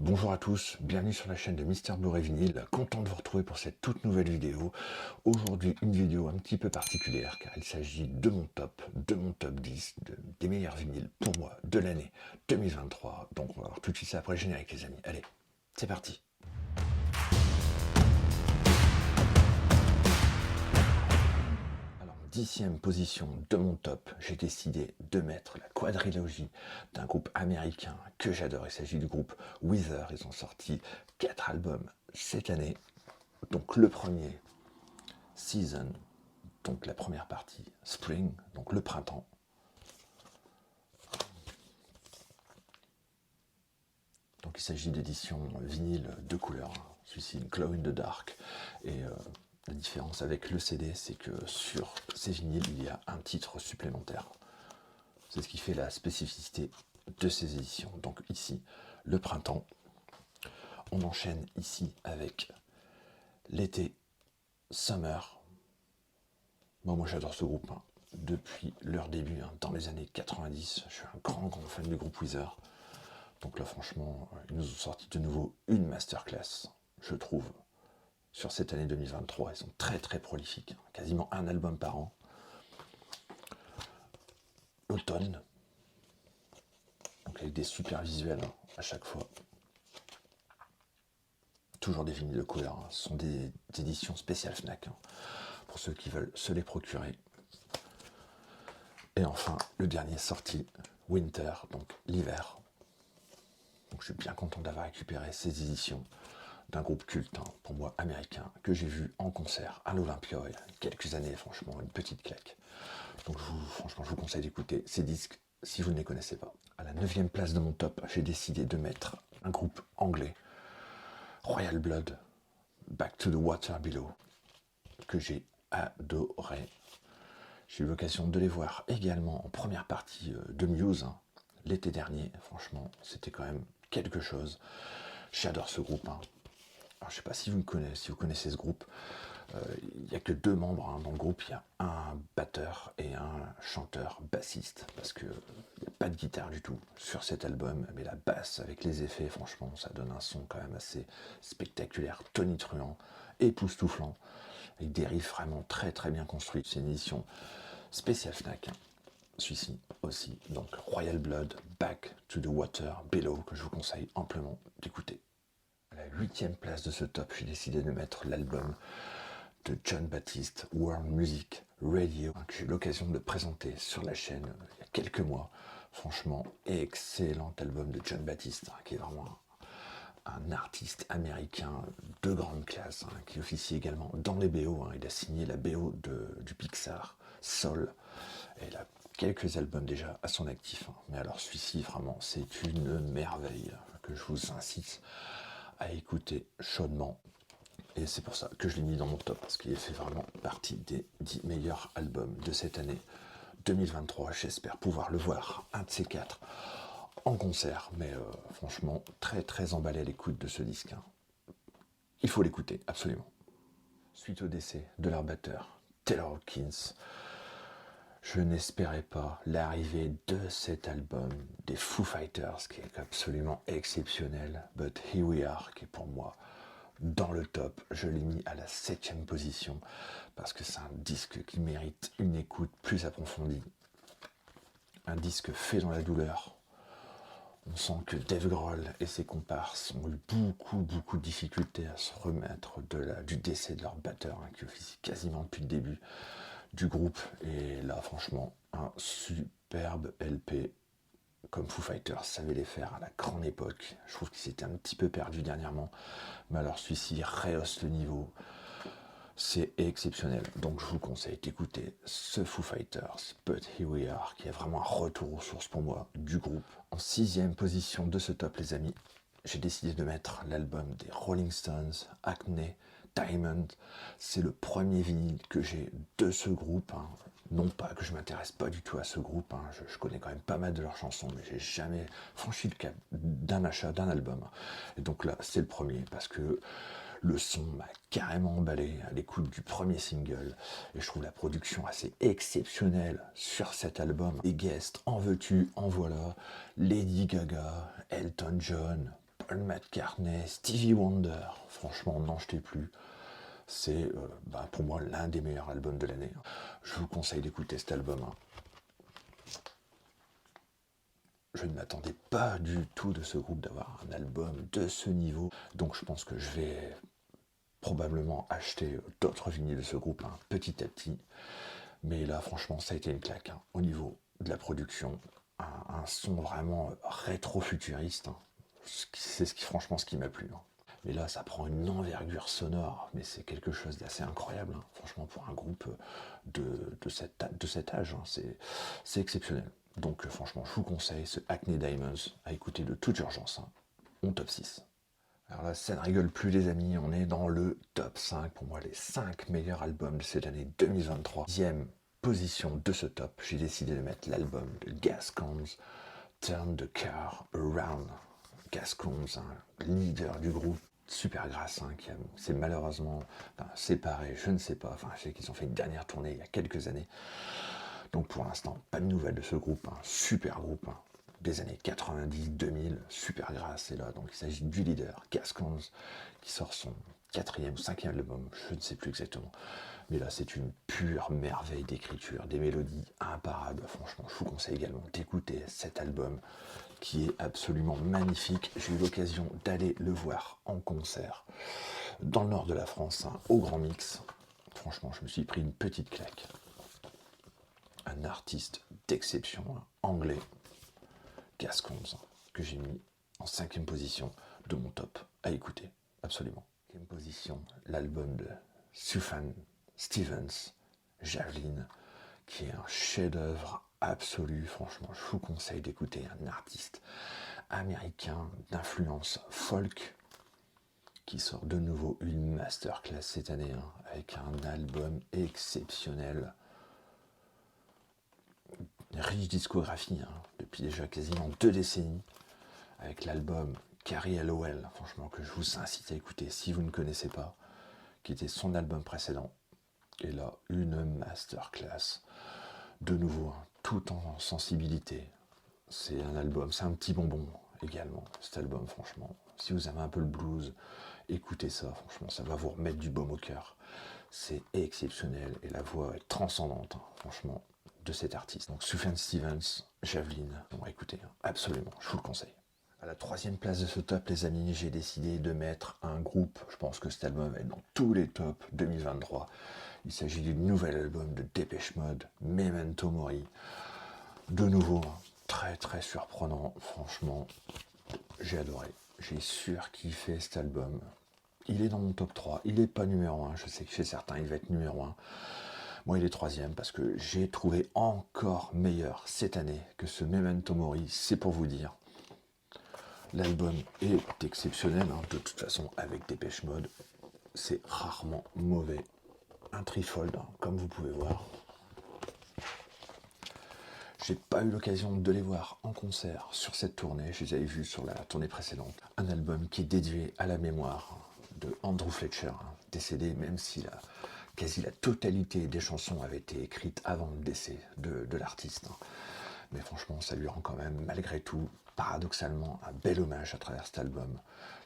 Bonjour à tous, bienvenue sur la chaîne de Mister Blu-ray Vinyl, content de vous retrouver pour cette toute nouvelle vidéo. Aujourd'hui une vidéo un petit peu particulière car il s'agit de mon top 10 des meilleurs vinyles pour moi de l'année 2023. Donc on va voir tout de suite ça après le générique les amis, allez, c'est parti. Alors en 10e position de mon top, j'ai décidé de mettre la quadrilogie d'un groupe américain que j'adore. Il s'agit du groupe Weezer. Ils ont sorti 4 albums cette année. Donc le premier, Season, donc la première partie, Spring, donc le printemps. Donc il s'agit d'édition vinyle de couleur, celui-ci Glow in the Dark. Et la différence avec le CD, c'est que sur ces vinyles, il y a un titre supplémentaire. C'est ce qui fait la spécificité de ces éditions. Donc ici, le printemps. On enchaîne ici avec l'été, Summer. Moi j'adore ce groupe. Depuis leur début, dans les années 90, je suis un grand fan du groupe Weezer. Donc là franchement, ils nous ont sorti de nouveau une masterclass, je trouve, sur cette année 2023. Ils sont très prolifiques, quasiment un album par an. Automne, donc avec des super visuels à chaque fois. Toujours des vinyles de couleur, ce sont des éditions spéciales Fnac, pour ceux qui veulent se les procurer. Et enfin, le dernier sorti, Winter, donc l'hiver. Donc je suis bien content d'avoir récupéré ces éditions d'un groupe culte, pour moi américain, que j'ai vu en concert à l'Olympia il y a quelques années, franchement, une petite claque. Donc franchement, je vous conseille d'écouter ces disques si vous ne les connaissez pas. À la 9e place de mon top, j'ai décidé de mettre un groupe anglais, Royal Blood, Back to the Water Below, que j'ai adoré. J'ai eu l'occasion de les voir également en première partie de Muse l'été dernier. Franchement, c'était quand même quelque chose. J'adore ce groupe. Alors, je ne sais pas si vous connaissez ce groupe. Il n'y a que 2 membres dans le groupe. Il y a un batteur et un chanteur bassiste. Parce qu'il n'y a pas de guitare du tout sur cet album. Mais la basse avec les effets, franchement, ça donne un son quand même assez spectaculaire, tonitruant, époustouflant. Avec des riffs vraiment très bien construits. C'est une édition spéciale Fnac. Celui-ci aussi. Donc Royal Blood, Back to the Water Below, que je vous conseille amplement d'écouter. À la 8e place de ce top, j'ai décidé de mettre l'album de John Baptiste, World Music Radio, que j'ai eu l'occasion de présenter sur la chaîne il y a quelques mois. Franchement, excellent album de John Baptiste, qui est vraiment un artiste américain de grande classe, qui officie également dans les BO. Il a signé la BO du Pixar, Soul, et il a quelques albums déjà à son actif. Mais alors celui-ci, vraiment, c'est une merveille que je vous incite à écouter chaudement. Et c'est pour ça que je l'ai mis dans mon top, parce qu'il fait vraiment partie des 10 meilleurs albums de cette année 2023. J'espère pouvoir le voir, un de ces 4, en concert. Mais franchement, très emballé à l'écoute de ce disque. Il faut l'écouter, absolument. Suite au décès de leur batteur, Taylor Hawkins, je n'espérais pas l'arrivée de cet album des Foo Fighters, qui est absolument exceptionnel. But here we are, qui est pour moi dans le top. Je l'ai mis à la 7e position, parce que c'est un disque qui mérite une écoute plus approfondie. Un disque fait dans la douleur. On sent que Dave Grohl et ses comparses ont eu beaucoup de difficultés à se remettre du décès de leur batteur, qui officie quasiment depuis le début du groupe. Et là, franchement, un superbe LP, comme Foo Fighters savait les faire à la grande époque. Je trouve qu'il s'était un petit peu perdu dernièrement, mais alors celui-ci rehausse le niveau. C'est exceptionnel, donc je vous conseille d'écouter ce Foo Fighters, But Here We Are, qui est vraiment un retour aux sources pour moi du groupe. En 6e position de ce top, les amis, j'ai décidé de mettre l'album des Rolling Stones, Acne Diamond. C'est le premier vinyle que j'ai de ce groupe. Non pas que je m'intéresse pas du tout à ce groupe, je connais quand même pas mal de leurs chansons, mais j'ai jamais franchi le cap d'un achat d'un album. Et donc là, c'est le premier, parce que le son m'a carrément emballé à l'écoute du premier single, et je trouve la production assez exceptionnelle sur cet album. Les guests, en veux-tu, en voilà, Lady Gaga, Elton John, Paul Paul McCartney, Stevie Wonder, franchement, n'en jetez plus. C'est pour moi l'un des meilleurs albums de l'année. Je vous conseille d'écouter cet album. Je ne m'attendais pas du tout de ce groupe d'avoir un album de ce niveau. Donc je pense que je vais probablement acheter d'autres vinyles de ce groupe petit à petit. Mais là, franchement, ça a été une claque. Au niveau de la production, un son vraiment rétro-futuriste. C'est franchement ce qui m'a plu. Mais là, ça prend une envergure sonore, mais c'est quelque chose d'assez incroyable. Franchement, pour un groupe de cet âge, c'est exceptionnel. Donc franchement, je vous conseille ce Acne Diamonds à écouter de toute urgence. Mon top 6. Alors là, ça ne rigole plus les amis, on est dans le top 5, pour moi les 5 meilleurs albums de cette année 2023. 10e position de ce top, j'ai décidé de mettre l'album de Gascons, Turn the Car Around. Gascons, leader du groupe, Supergrass, qui s'est malheureusement séparé, je ne sais pas, je sais qu'ils ont fait une dernière tournée il y a quelques années. Donc pour l'instant, pas de nouvelles de ce groupe, super groupe des années 90-2000, Supergrass est là. Donc il s'agit du leader, Gascons, qui sort son 4e ou 5e album, je ne sais plus exactement. Mais là, c'est une pure merveille d'écriture, des mélodies imparables. Franchement, je vous conseille également d'écouter cet album qui est absolument magnifique. J'ai eu l'occasion d'aller le voir en concert dans le nord de la France, au Grand Mix. Franchement, je me suis pris une petite claque. Un artiste d'exception, anglais, Gascons, que j'ai mis en 5e position de mon top à écouter, absolument. 5e position, l'album de Sufjan Stevens, Javelin, qui est un chef-d'œuvre absolu. Franchement, je vous conseille d'écouter un artiste américain d'influence folk qui sort de nouveau une masterclass cette année avec un album exceptionnel. Une riche discographie depuis déjà quasiment 2 décennies avec l'album Carrie LOL, franchement que je vous incite à écouter si vous ne connaissez pas, qui était son album précédent. Et là, une masterclass. De nouveau, tout en sensibilité. C'est un album, c'est un petit bonbon également, cet album, franchement. Si vous avez un peu le blues, écoutez ça, franchement, ça va vous remettre du baume au cœur. C'est exceptionnel et la voix est transcendante, franchement, de cet artiste. Donc, Sufjan Stevens, Javelin, bon, écoutez, absolument, je vous le conseille. À la 3e place de ce top, les amis, j'ai décidé de mettre un groupe. Je pense que cet album est dans tous les tops 2023. Il s'agit du nouvel album de Depeche Mode, Memento Mori. De nouveau, très très surprenant. Franchement, j'ai adoré. J'ai surkiffé cet album. Il est dans mon top 3. Il n'est pas numéro 1. Je sais que chez certains, il va être numéro 1. Moi, il est 3e parce que j'ai trouvé encore meilleur cette année que ce Memento Mori. C'est pour vous dire. L'album est exceptionnel, de toute façon, avec Depeche Mode, c'est rarement mauvais. Un trifold, comme vous pouvez voir. J'ai pas eu l'occasion de les voir en concert sur cette tournée, je les avais vus sur la tournée précédente. Un album qui est dédié à la mémoire de Andrew Fletcher, décédé, même si quasi la totalité des chansons avaient été écrites avant le décès de l'artiste. Mais franchement, ça lui rend quand même, malgré tout, paradoxalement, un bel hommage à travers cet album.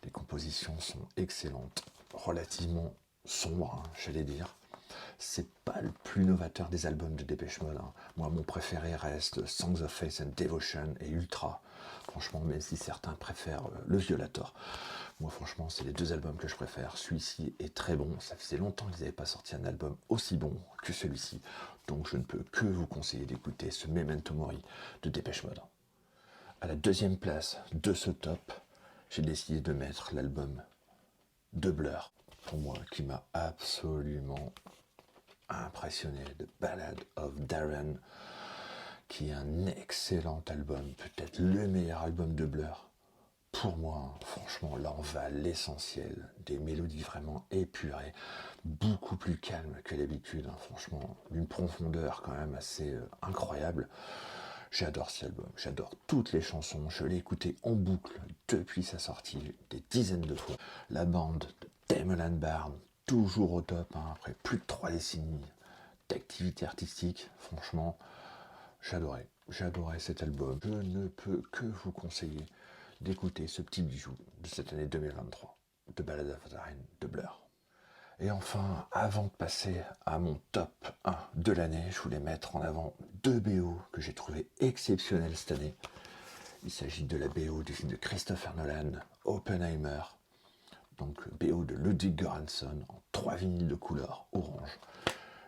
Les compositions sont excellentes, relativement sombres, j'allais dire. C'est pas le plus novateur des albums de Depeche Mode. Moi, mon préféré reste Songs of Faith and Devotion et Ultra. Franchement, même si certains préfèrent le Violator. Moi, franchement, c'est les 2 albums que je préfère. Celui-ci est très bon. Ça faisait longtemps qu'ils n'avaient pas sorti un album aussi bon que celui-ci. Donc, je ne peux que vous conseiller d'écouter ce Memento Mori de Depeche Mode. À la 2e place de ce top, j'ai décidé de mettre l'album de Blur. Pour moi, qui m'a absolument impressionné, de Ballad of Darren, qui est un excellent album, peut-être le meilleur album de Blur. Pour moi, franchement, là on va à l'essentiel, des mélodies vraiment épurées, beaucoup plus calmes que d'habitude, franchement, d'une profondeur quand même assez incroyable. J'adore cet album, j'adore toutes les chansons, je l'ai écouté en boucle depuis sa sortie des dizaines de fois. La bande de Damon Albarn, toujours au top, après plus de 3 décennies d'activité artistique, franchement, j'adorais cet album. Je ne peux que vous conseiller d'écouter ce petit bijou de cette année 2023, de Ballad of the Rain de Blur. Et enfin, avant de passer à mon top 1 de l'année, je voulais mettre en avant 2 BO que j'ai trouvé exceptionnels cette année. Il s'agit de la BO du film de Christopher Nolan, Oppenheimer, donc BO de Ludwig Göransson en 3 vinyles de couleur orange.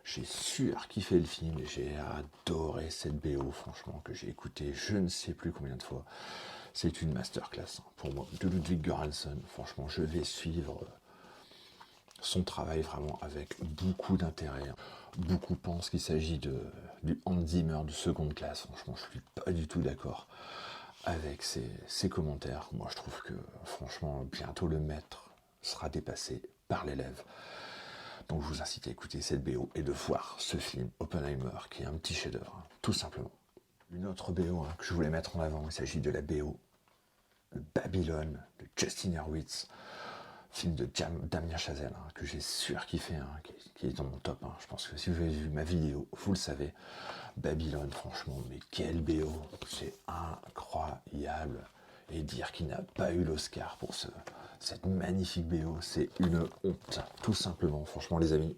J'ai surkiffé le film et j'ai adoré cette BO, franchement, que j'ai écouté je ne sais plus combien de fois. C'est une masterclass pour moi, de Ludwig Göransson. Franchement, je vais suivre son travail vraiment avec beaucoup d'intérêt. Beaucoup pensent qu'il s'agit du Hans Zimmer de seconde classe. Franchement, je suis pas du tout d'accord avec ces commentaires. Moi, je trouve que, franchement, bientôt le maître sera dépassé par l'élève. Donc, je vous incite à écouter cette BO et de voir ce film, Oppenheimer, qui est un petit chef-d'œuvre, tout simplement. Une autre BO que je voulais mettre en avant, il s'agit de la BO de Babylone, de Justin Hurwitz, film de Damien Chazelle, que j'ai surkiffé, qui est dans mon top. Je pense que si vous avez vu ma vidéo, vous le savez. Babylone, franchement, mais quel BO, c'est incroyable. Et dire qu'il n'a pas eu l'Oscar pour cette magnifique BO, c'est une honte, tout simplement. Franchement, les amis,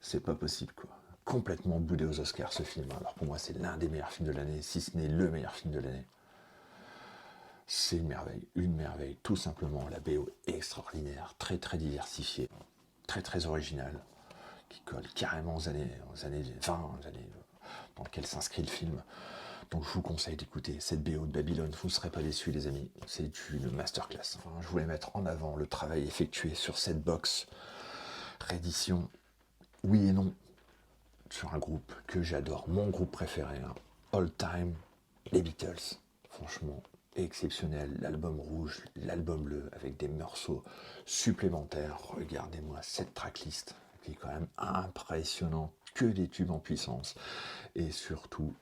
c'est pas possible, quoi. Complètement boudé aux Oscars, ce film. Alors pour moi, c'est l'un des meilleurs films de l'année, si ce n'est le meilleur film de l'année. C'est une merveille, tout simplement. La BO extraordinaire, très très diversifiée, très très originale, qui colle carrément aux années 20, aux années dans lesquelles s'inscrit le film. Donc je vous conseille d'écouter cette BO de Babylone, vous ne serez pas déçus les amis, c'est une masterclass. Enfin, je voulais mettre en avant le travail effectué sur cette box, réédition, oui et non, sur un groupe que j'adore, mon groupe préféré, all time, les Beatles. Franchement, exceptionnel, l'album rouge, l'album bleu, avec des morceaux supplémentaires. Regardez-moi cette tracklist, qui est quand même impressionnant, que des tubes en puissance, et surtout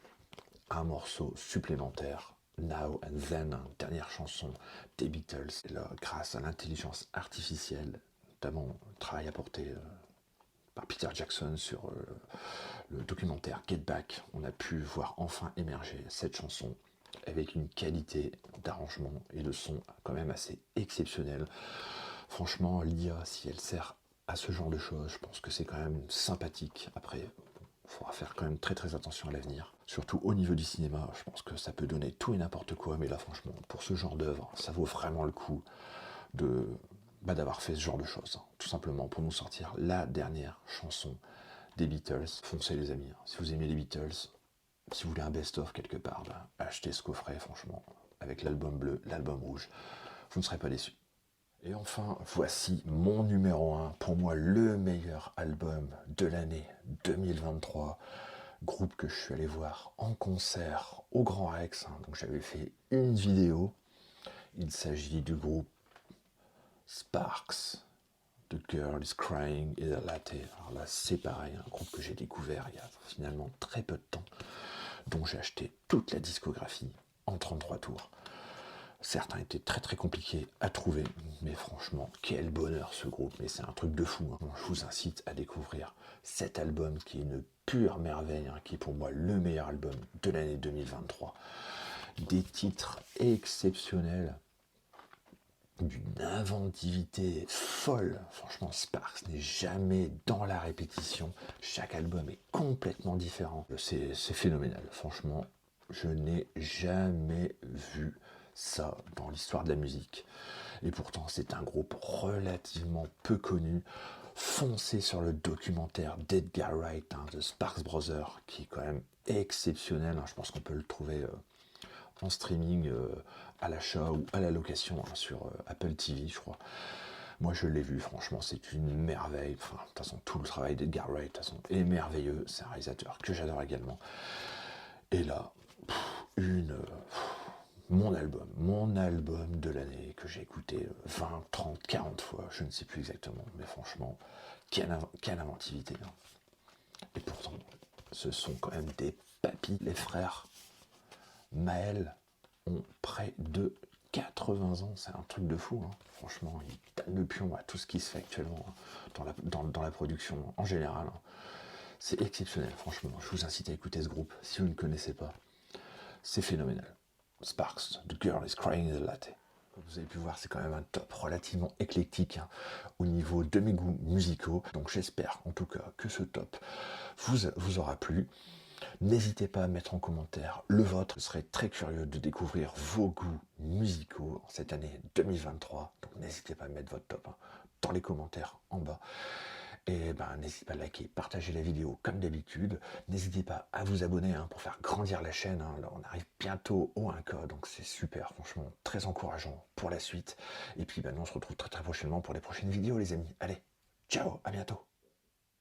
un morceau supplémentaire, Now and Then, dernière chanson des Beatles. Et là, grâce à l'intelligence artificielle, notamment le travail apporté par Peter Jackson sur le documentaire Get Back, on a pu voir enfin émerger cette chanson avec une qualité d'arrangement et de son quand même assez exceptionnelle. Franchement, l'IA, si elle sert à ce genre de choses, je pense que c'est quand même sympathique. Après, il faudra faire quand même très très attention à l'avenir. Surtout au niveau du cinéma, je pense que ça peut donner tout et n'importe quoi, mais là franchement, pour ce genre d'œuvre, ça vaut vraiment le coup d'avoir fait ce genre de choses. Tout simplement pour nous sortir la dernière chanson des Beatles. Foncez les amis, si vous aimez les Beatles, si vous voulez un best-of quelque part, achetez ce coffret, franchement, avec l'album bleu, l'album rouge, vous ne serez pas déçus. Et enfin, voici mon numéro 1, pour moi le meilleur album de l'année 2023, groupe que je suis allé voir en concert au Grand Rex, donc j'avais fait une vidéo, il s'agit du groupe Sparks, The Girl is Crying et The Latte. Alors là c'est pareil, un groupe que j'ai découvert il y a finalement très peu de temps, dont j'ai acheté toute la discographie en 33 tours. Certains étaient très très compliqués à trouver, mais franchement, quel bonheur ce groupe, mais c'est un truc de fou. Je vous incite à découvrir cet album qui est une pure merveille, qui est pour moi le meilleur album de l'année 2023. Des titres exceptionnels, d'une inventivité folle. Franchement, Sparks n'est jamais dans la répétition. Chaque album est complètement différent. C'est phénoménal. Franchement, je n'ai jamais vu ça dans l'histoire de la musique. Et pourtant, c'est un groupe relativement peu connu. Foncez sur le documentaire d'Edgar Wright, de Sparks Brothers, qui est quand même exceptionnel. Je pense qu'on peut le trouver en streaming à l'achat ou à la location sur Apple TV, je crois. Moi, je l'ai vu, franchement, c'est une merveille. Enfin, de toute façon, tout le travail d'Edgar Wright, de toute façon, est merveilleux. C'est un réalisateur que j'adore également. Et là, mon album de l'année que j'ai écouté 20, 30, 40 fois, je ne sais plus exactement, mais franchement, quelle inventivité. Et pourtant, ce sont quand même des papis, les frères Maël ont près de 80 ans, c'est un truc de fou, franchement, ils donnent le pion à tout ce qui se fait actuellement dans la production en général. C'est exceptionnel, franchement, je vous incite à écouter ce groupe si vous ne connaissez pas, c'est phénoménal. Sparks, The Girl is Crying in the Latte. Comme vous avez pu voir, c'est quand même un top relativement éclectique hein, au niveau de mes goûts musicaux. Donc j'espère en tout cas que ce top vous aura plu. N'hésitez pas à mettre en commentaire le vôtre. Je serais très curieux de découvrir vos goûts musicaux en cette année 2023. Donc n'hésitez pas à mettre votre top hein, dans les commentaires en bas. Et ben, n'hésitez pas à liker, partager la vidéo comme d'habitude. N'hésitez pas à vous abonner hein, pour faire grandir la chaîne. Hein. Alors, on arrive bientôt au 1K, donc c'est super, franchement, très encourageant pour la suite. Et puis ben, on se retrouve très très prochainement pour les prochaines vidéos les amis. Allez, ciao, à bientôt.